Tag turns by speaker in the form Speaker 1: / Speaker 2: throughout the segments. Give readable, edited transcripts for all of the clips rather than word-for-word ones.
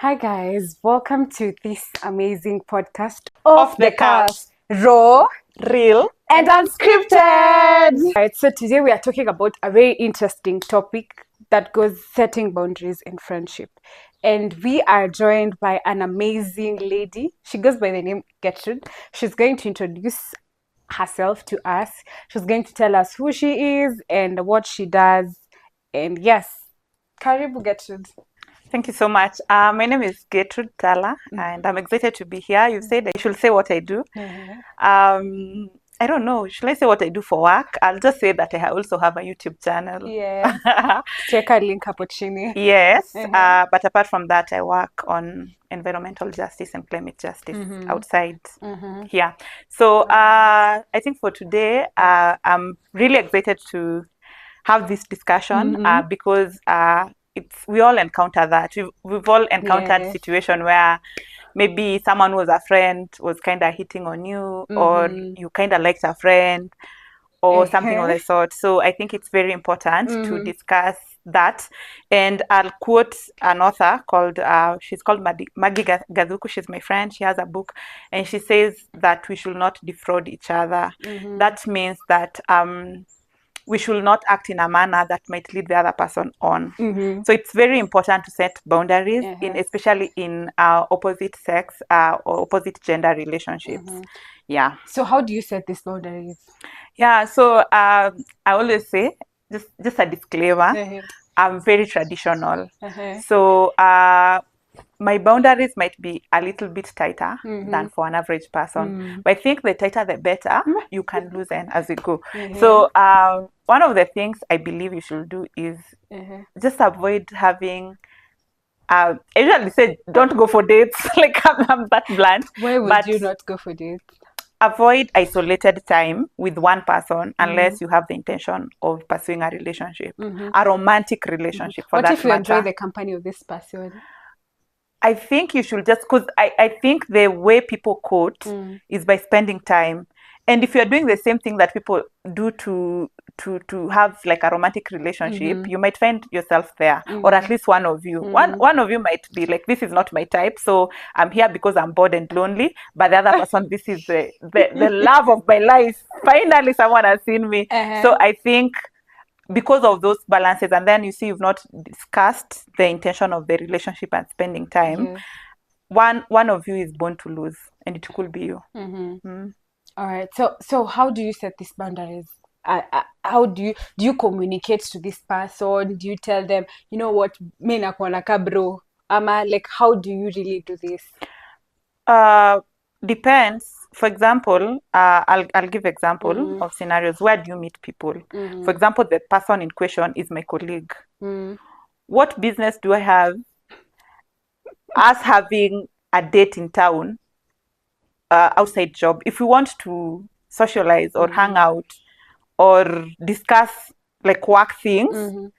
Speaker 1: Hi guys, welcome to this amazing podcast
Speaker 2: Off the Cuff.
Speaker 1: Raw
Speaker 2: Real
Speaker 1: and Unscripted. Alright, so today we are talking about a very interesting topic that goes setting boundaries in friendship. And we are joined by an amazing lady. She goes by the name Gertrude. She's going to introduce herself to us. She's going to tell us who she is and what she does. And yes, Karibu Gertrude.
Speaker 2: Thank you so much. My name is Gertrude Tala, and I'm excited to be here. You said I should say what I do. I don't know. Should I say what I do for work? I'll just say that I also have a YouTube channel.
Speaker 1: Yeah. Check a link hapo chini.
Speaker 2: Yes. But apart from that, I work on environmental justice and climate justice outside here. So I think for today, I'm really excited to have this discussion because we all encounter that. We've all encountered situation where maybe someone who was a friend was kind of hitting on you, or you kind of liked a friend, or something of the sort. So I think it's very important to discuss that. And I'll quote an author called, she's called Maggie Gazuku. She's my friend. She has a book, and she says that we should not defraud each other. That means that we should not act in a manner that might lead the other person on. So it's very important to set boundaries, especially in opposite sex or opposite gender relationships. Yeah.
Speaker 1: So how do you set these boundaries?
Speaker 2: Yeah. So I always say, just a disclaimer, I'm very traditional. So my boundaries might be a little bit tighter than for an average person. But I think the tighter the better, you can loosen as you go. So one of the things I believe you should do is just avoid having I usually say don't go for dates. Like I'm that blunt.
Speaker 1: Why would you not go for dates?
Speaker 2: Avoid isolated time with one person unless you have the intention of pursuing a relationship, a romantic relationship for that matter.
Speaker 1: What if you enjoy the company of this person?
Speaker 2: I think you should just, because I think the way people court is by spending time. And if you're doing the same thing that people do to have like a romantic relationship, you might find yourself there, or at least one of you. One of you might be like, this is not my type, so I'm here because I'm bored and lonely. But the other person, this is the love of my life. Finally, someone has seen me. So I think because of those balances, and then you see you've not discussed the intention of the relationship and spending time, one of you is born to lose, and it could be you.
Speaker 1: All right. So how do you set these boundaries? How do you communicate to this person? Do you tell them, you know what, me nakuona ka bro? Ama, like, how do you really do this?
Speaker 2: Depends. For example, I'll give example of scenarios. Where do you meet people? For example, the person in question is my colleague. What business do I have us having a date in town, outside job? If we want to socialize or hang out or discuss like work things,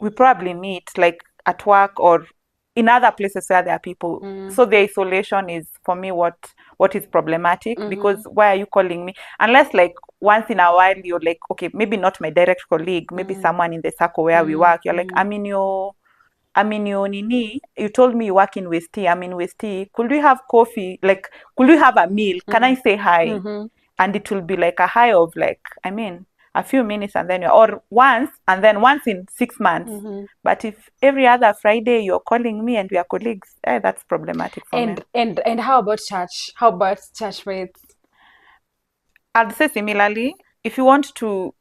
Speaker 2: we probably meet like at work or in other places where there are people. So the isolation is, for me, what is problematic, because why are you calling me? Unless like once in a while you're like, okay, maybe not my direct colleague, maybe someone in the circle where we work. You're like, I'm in your nini. You told me you work in West T. I'm in West T. Could we have coffee? Like, could we have a meal? Can I say hi? And it will be like a hi of like, a few minutes, and then or once, and then once in 6 months. But if every other Friday you're calling me and we are colleagues, that's problematic for me.
Speaker 1: And how about church? How about church mates?
Speaker 2: I'd say similarly, if you want to,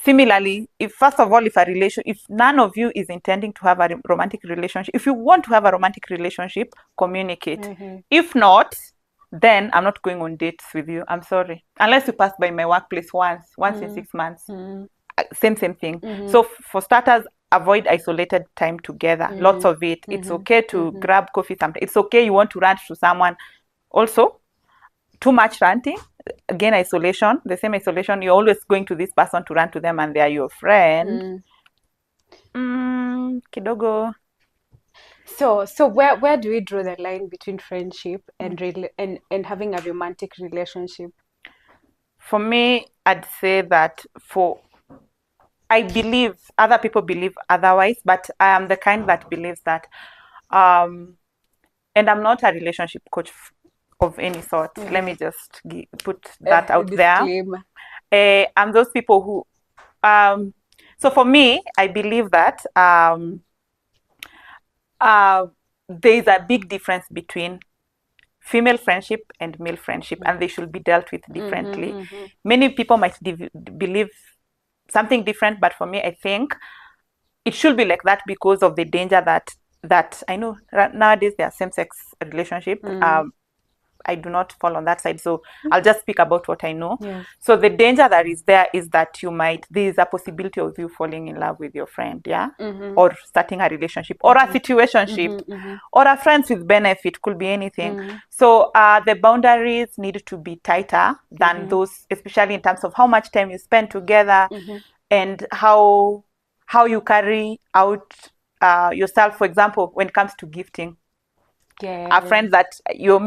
Speaker 2: similarly, if first of all, if none of you is intending to have a romantic relationship, if you want to have a romantic relationship, communicate. If not, then I'm not going on dates with you. I'm sorry. Unless you pass by my workplace once in 6 months. Same thing. So for starters, avoid isolated time together. Lots of it. It's okay to grab coffee sometimes. It's okay you want to rant to someone. Also, too much ranting, again, isolation, the same isolation. You're always going to this person to rant to them, and they're your friend. Kidogo.
Speaker 1: So where do we draw the line between friendship and having a romantic relationship?
Speaker 2: For me, I'd say that I believe other people believe otherwise, but I am the kind that believes that And I'm not a relationship coach of any sort. Let me just put that out there. I'm those people who so for me, I believe that there is a big difference between female friendship and male friendship, and they should be dealt with differently. Many people might believe something different, but for me, I think it should be like that because of the danger that I know nowadays there are same-sex relationship. I do not fall on that side, so I'll just speak about what I know.
Speaker 1: Yes.
Speaker 2: So the danger that is there is that there is a possibility of you falling in love with your friend, yeah, or starting a relationship or a situationship or a friends with benefit, could be anything. So the boundaries need to be tighter than those, especially in terms of how much time you spend together and how you carry out yourself. For example, when it comes to gifting. A friend that your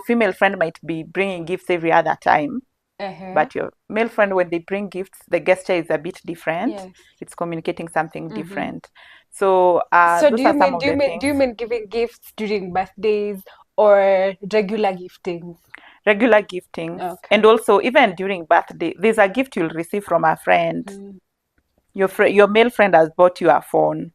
Speaker 2: female friend might be bringing gifts every other time, but your male friend, when they bring gifts, the gesture is a bit different. Yes. It's communicating something different. So those are some of the things.
Speaker 1: Do you mean giving gifts during birthdays or regular gifting?
Speaker 2: Regular gifting, and also even during birthday, there's a gift you'll receive from a friend. Your male friend has bought you a phone.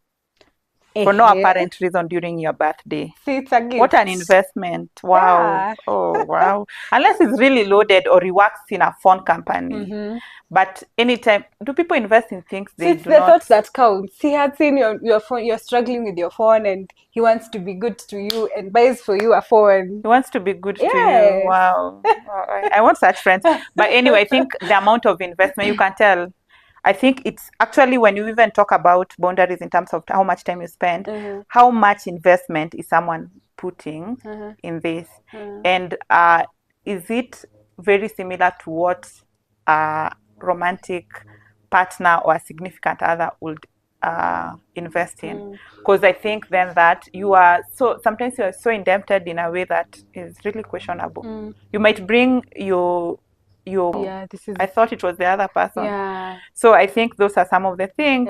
Speaker 2: For no apparent reason during your birthday.
Speaker 1: See, it's a gift.
Speaker 2: What an investment. Wow. Yeah. Oh, wow. Unless it's really loaded or he works in a phone company. But anytime, do people invest in things they do not?
Speaker 1: It's the thought that counts. He had seen your phone, you're struggling with your phone, and he wants to be good to you and buys for you a phone.
Speaker 2: He wants to be good to you. Wow. I want such friends. But anyway, I think the amount of investment, you can tell. I think it's actually when you even talk about boundaries in terms of how much time you spend, how much investment is someone putting in this, and is it very similar to what a romantic partner or a significant other would invest in? Because I think then that sometimes you are so indebted in a way that is really questionable. You might bring your I thought it was the other person.
Speaker 1: Yeah.
Speaker 2: So I think those are some of the things.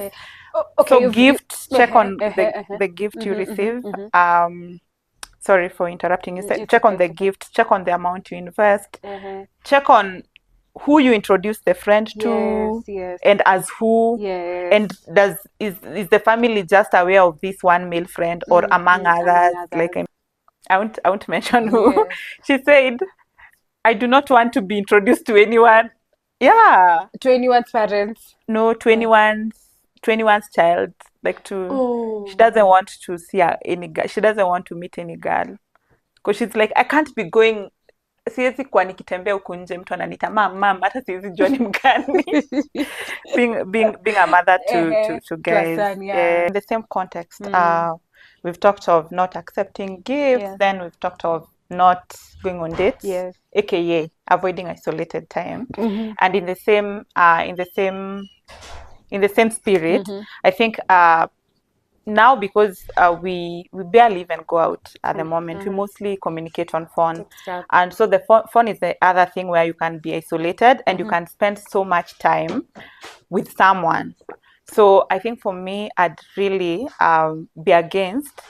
Speaker 2: So gifts, check on the gift you receive. Sorry for interrupting you. Check on the gift, check on the amount you invest, check on who you introduce the friend to, and as who, and is the family just aware of this one male friend or among others? Like I won't mention who. She said, I do not want to be introduced to anyone. Yeah.
Speaker 1: To anyone's parents?
Speaker 2: No, to anyone's child. Like she doesn't want to see any girl. She doesn't want to meet any girl. Because she's like, I can't be going. Siwezi kuwa nikitembea huku nje mtu ananiita mam, hata siwezi jua ni mgani. being a mother to guys. In the same context, we've talked of not accepting gifts, then we've talked of not going on dates, aka avoiding isolated time. And in the same spirit, I think now, because we barely even go out at the moment, we mostly communicate on phone. And so the phone is the other thing where you can be isolated and you can spend so much time with someone. So I think for me, I'd really be against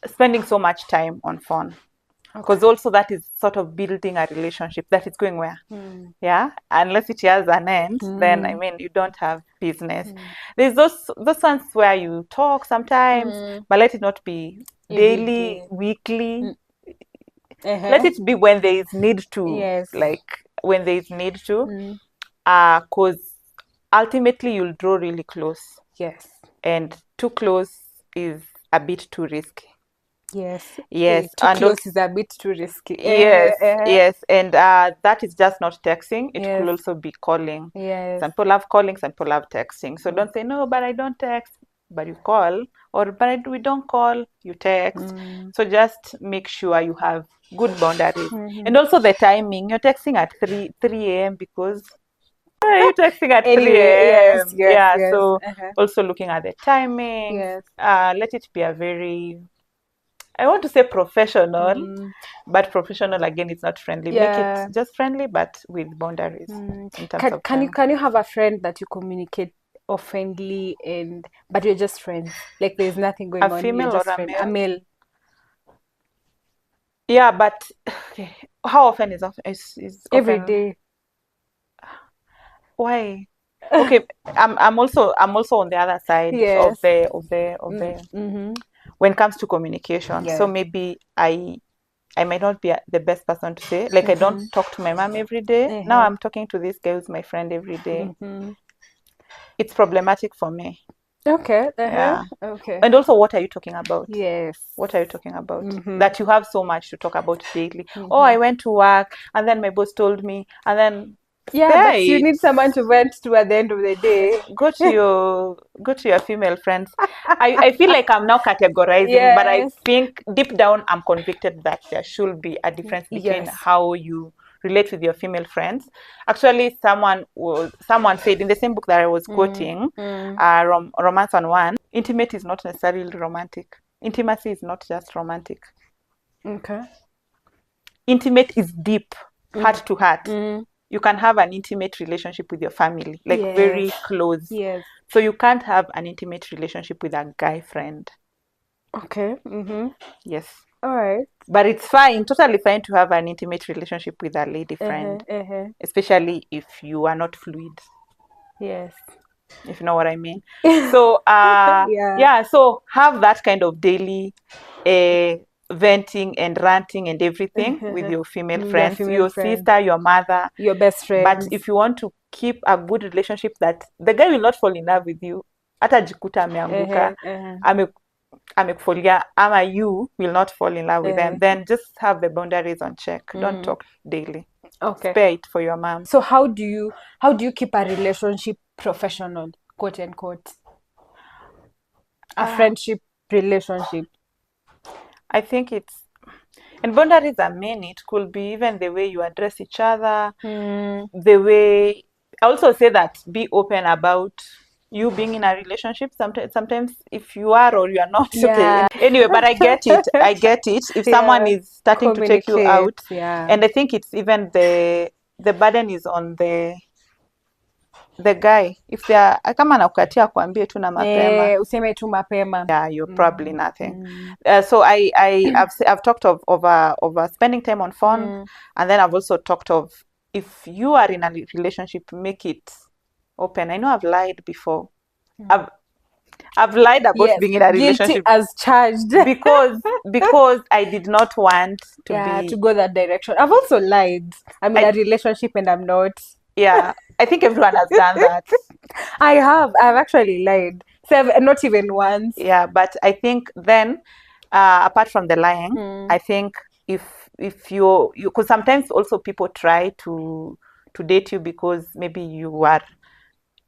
Speaker 2: spending so much time on phone. Because also that is sort of building a relationship that is going where? Yeah, unless it has an end, then I mean you don't have business. There's those ones where you talk sometimes, but let it not be daily, weekly. Let it be when there is need to, like when there is need to, because ultimately you'll draw really close.
Speaker 1: Yes,
Speaker 2: and too close is a bit too risky.
Speaker 1: Yes.
Speaker 2: Too
Speaker 1: close is a bit too risky.
Speaker 2: Yes, and that is just not texting. It could also be calling. Some people love calling, some people love texting. So don't say, no, but I don't text, but you call, or but we don't call, you text. So just make sure you have good boundaries. And also the timing. You're texting at 3 a.m. because you're texting at 3 a.m. So also looking at the timing. Let it be a very, I want to say professional, but professional again is not friendly. Make it just friendly, but with boundaries. In terms of
Speaker 1: can you have a friend that you communicate oftenly but you're just friends? Like there's nothing going on.
Speaker 2: A female or a male?
Speaker 1: A male.
Speaker 2: Yeah, but okay. How often is
Speaker 1: Every
Speaker 2: often?
Speaker 1: day.
Speaker 2: Why? Okay, I'm also on the other side of
Speaker 1: Yes.
Speaker 2: the
Speaker 1: Mm-hmm.
Speaker 2: when it comes to communication. So
Speaker 1: Yes.
Speaker 2: maybe I might not be the best person to say. Like I don't talk to my mom every day. Now I'm talking to this guy who's my friend every day. It's problematic for me.
Speaker 1: Okay.
Speaker 2: Yeah.
Speaker 1: Okay.
Speaker 2: And also, what are you talking about?
Speaker 1: Yes.
Speaker 2: What are you talking about? That you have so much to talk about daily. Oh, I went to work and then my boss told me, and then
Speaker 1: Yeah,
Speaker 2: spare
Speaker 1: but you
Speaker 2: it.
Speaker 1: need someone to vent to at the end of the day.
Speaker 2: Go to your female friends. I feel like I'm now categorizing, but I
Speaker 1: Yes.
Speaker 2: think deep down I'm convicted that there should be a difference between
Speaker 1: Yes.
Speaker 2: how you relate with your female friends. Actually, someone said in the same book that I was quoting, Romance on One, intimate is not necessarily romantic. Intimacy is not just romantic.
Speaker 1: Okay.
Speaker 2: Intimate is deep, heart to heart. You can have an intimate relationship with your family, like very close.
Speaker 1: Yes.
Speaker 2: So you can't have an intimate relationship with a guy friend.
Speaker 1: Okay.
Speaker 2: Yes.
Speaker 1: All right.
Speaker 2: But it's fine, totally fine to have an intimate relationship with a lady friend, especially if you are not fluid.
Speaker 1: Yes.
Speaker 2: If you know what I mean. So yeah, so have that kind of daily venting and ranting and everything with your female friends, your sister, your mother,
Speaker 1: your best friend.
Speaker 2: But if you want to keep a good relationship that the guy will not fall in love with you, hata jikuta ameanguka, amekufolia, ama you will not fall in love with them, then just have the boundaries on check. Don't talk daily.
Speaker 1: Okay.
Speaker 2: Spare it for your mom.
Speaker 1: So how do you keep a relationship professional, quote unquote? A friendship relationship.
Speaker 2: I think and boundaries are many. It could be even the way you address each other, the way. I also say that be open about you being in a relationship. Sometimes if you are or you are not, okay. Anyway, but I get it. I get it. If someone is starting to take you out, and I think it's even the burden is on the guy. If they are kama nakukatia kuambie tu na mapema,
Speaker 1: useme tu mapema,
Speaker 2: yeah, you're probably nothing. So I've talked of over spending time on phone, and then I've also talked of if you are in a relationship, make it open. I know I've lied before. I've lied about being in a relationship
Speaker 1: as charged
Speaker 2: because I did not want to
Speaker 1: go that direction. I've also lied. I'm in a relationship and I'm not.
Speaker 2: Yeah, I think everyone has done that.
Speaker 1: I've actually lied. So not even once.
Speaker 2: Yeah, but I think then apart from the lying, I think if you because sometimes also people try to date you because maybe you are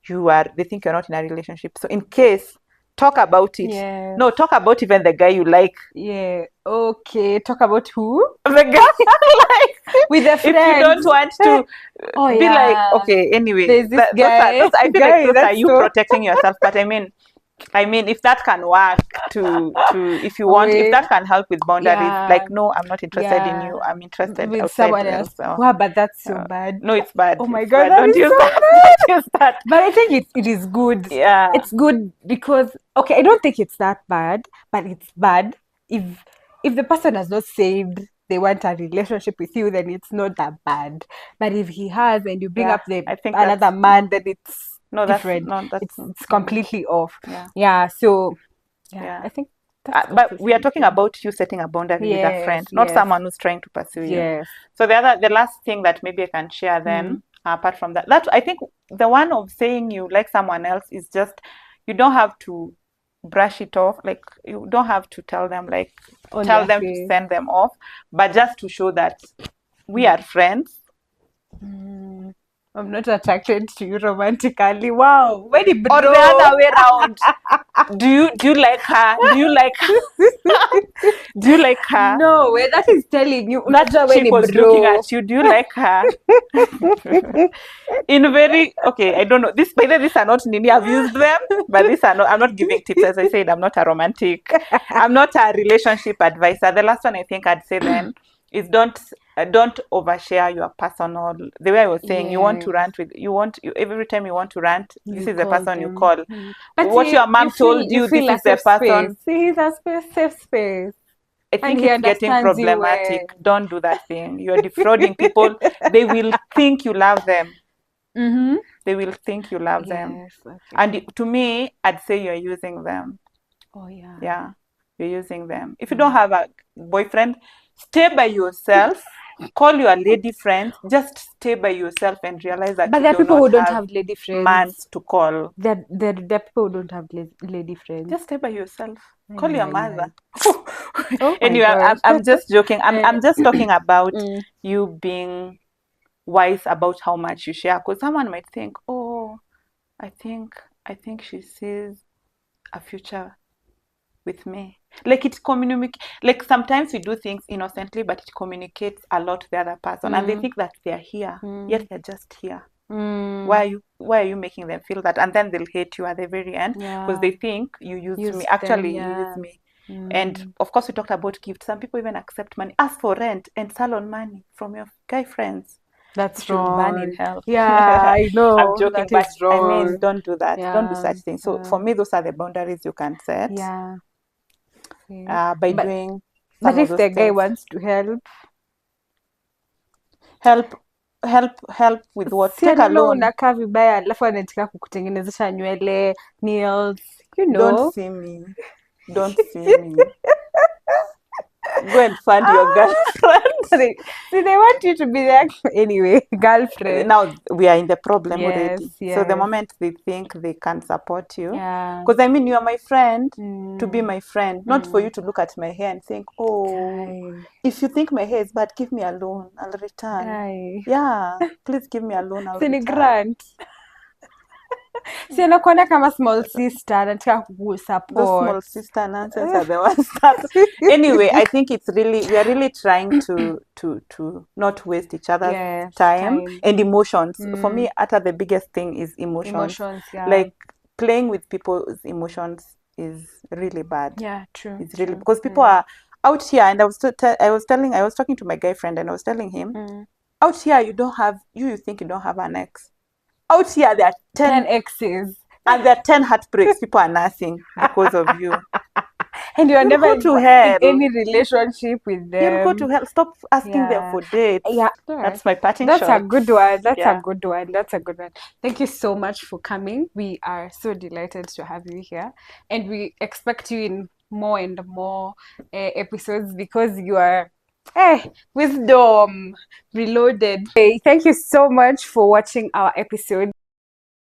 Speaker 2: they think you're not in a relationship. So in case, talk about it.
Speaker 1: Yes.
Speaker 2: No, talk about even the guy you like.
Speaker 1: Yeah. Okay. Talk about who?
Speaker 2: The guy you like.
Speaker 1: With the friends.
Speaker 2: If you don't want to be like, okay, anyway.
Speaker 1: There's this guy.
Speaker 2: Those I feel like those are you protecting yourself. But I mean, if that can work if you want, if that can help with boundaries, like, no, I'm not interested in you. I'm interested
Speaker 1: with
Speaker 2: outside
Speaker 1: someone else.
Speaker 2: So.
Speaker 1: Wow, but that's so bad.
Speaker 2: No, it's bad.
Speaker 1: Oh my God, that is so bad.
Speaker 2: Don't use that.
Speaker 1: But I think it is good.
Speaker 2: Yeah.
Speaker 1: It's good because, okay, I don't think it's that bad, but it's bad if the person has not said they want a relationship with you, then it's not that bad. But if he has and you bring up another man, then it's different. It's completely off. Yeah. So I think
Speaker 2: but we are talking about you setting a boundary with a friend, not someone who's trying to pursue you. So the last thing that maybe I can share then, apart from that I think the one of saying you like someone else is just, you don't have to brush it off. Like, you don't have to tell them to send them off, but just to show that we are friends.
Speaker 1: I'm not attracted to you romantically. Wow. Or
Speaker 2: the other way around. Do you like her? Do you like her? Do you like her?
Speaker 1: No, that is telling you.
Speaker 2: That chick was looking at you. Do you like her? In very, okay, I don't know. These are not Nini. I've used them, but these are not. I'm not giving tips. As I said, I'm not a romantic. I'm not a relationship advisor. The last one I think I'd say then is don't overshare your personal. The way I was saying, you want to rant with, every time you want to rant, this is the person you call.
Speaker 1: But
Speaker 2: what your mom told you, this is the person.
Speaker 1: See, he's a safe space.
Speaker 2: I think
Speaker 1: he
Speaker 2: it's getting
Speaker 1: understands you
Speaker 2: problematic.
Speaker 1: well.
Speaker 2: Don't do that thing. You're defrauding people. They will think you love them.
Speaker 1: Mm-hmm.
Speaker 2: They will think you love them.
Speaker 1: Yes. Okay.
Speaker 2: And to me, I'd say you're using them.
Speaker 1: Oh yeah.
Speaker 2: Yeah, you're using them. If you don't have a boyfriend, stay by yourself. Call your lady friends. Just stay by yourself and realize that
Speaker 1: But
Speaker 2: you
Speaker 1: there are
Speaker 2: do
Speaker 1: people
Speaker 2: not
Speaker 1: who don't
Speaker 2: have
Speaker 1: have lady friends.
Speaker 2: mans to call.
Speaker 1: There are people who don't have lady friends.
Speaker 2: Just stay by yourself. Call your mother.
Speaker 1: Oh my
Speaker 2: Anyway,
Speaker 1: gosh.
Speaker 2: I'm just joking. I'm just talking about
Speaker 1: Mm.
Speaker 2: you being wise about how much you share. Because someone might think, oh, I think she sees a future with me. Like it communicate. Like sometimes we do things innocently, but it communicates a lot to the other person, and they think that they're here, yet they're just here. Why are you making them feel that? And then they'll hate you at the very end because they think you used me. Actually, you used me. And of course, we talked about gifts. Some people even accept money. Ask for rent and salon money from your guy friends.
Speaker 1: That's
Speaker 2: You should burn in
Speaker 1: wrong.
Speaker 2: hell.
Speaker 1: Yeah, I know.
Speaker 2: I'm joking,
Speaker 1: That
Speaker 2: but
Speaker 1: is
Speaker 2: I
Speaker 1: wrong.
Speaker 2: mean, don't do that. Don't do
Speaker 1: Yeah,
Speaker 2: such things. So for me, those are the boundaries you can set
Speaker 1: yeah.
Speaker 2: by doing
Speaker 1: But
Speaker 2: some of
Speaker 1: if
Speaker 2: those
Speaker 1: the guy
Speaker 2: things.
Speaker 1: wants to help,
Speaker 2: Help with what?
Speaker 1: si
Speaker 2: Take a
Speaker 1: anaona
Speaker 2: loan.
Speaker 1: unakaa vibaya alafu anataka kukutengenezesha nywele, nails, you know.
Speaker 2: Don't see me. Don't see me. Go and find your girlfriend.
Speaker 1: See, they want you to be their anyway, girlfriend.
Speaker 2: Now we are in the problem
Speaker 1: Yes,
Speaker 2: already.
Speaker 1: yes.
Speaker 2: So the moment they think they can support you,
Speaker 1: Yeah.
Speaker 2: because I mean, you are my friend to be my friend, not for you to look at my hair and think, oh,
Speaker 1: Aye.
Speaker 2: if you think my hair is bad, give me a loan, I'll return.
Speaker 1: Aye.
Speaker 2: Yeah, please give me a loan, I'll
Speaker 1: Sini
Speaker 2: return.
Speaker 1: grant. Si anakuona kama small sister, anataka kukusupport.
Speaker 2: Those small sister nonsense are the ones that. Anyway, I think we are really trying to not waste each other's time and emotions. For me, the biggest thing is emotions.
Speaker 1: Yeah.
Speaker 2: Like playing with people's emotions is really bad.
Speaker 1: Yeah, true.
Speaker 2: It's really because people are out here, and I was talking to my guy friend, and I was telling him, out here you think you don't have an ex. Out here there are 10
Speaker 1: exes.
Speaker 2: And there are 10 heartbreaks. People are nothing because of you. And you're never
Speaker 1: go to hell. In any relationship with them.
Speaker 2: You'll go to hell. Stop asking them for dates.
Speaker 1: Yeah.
Speaker 2: That's my parting
Speaker 1: shot.
Speaker 2: That's
Speaker 1: a good one. That's a good one. That's a good one. Thank you so much for coming. We are so delighted to have you here. And we expect you in more and more episodes because you are wisdom reloaded. Hey, thank you so much for watching our episode.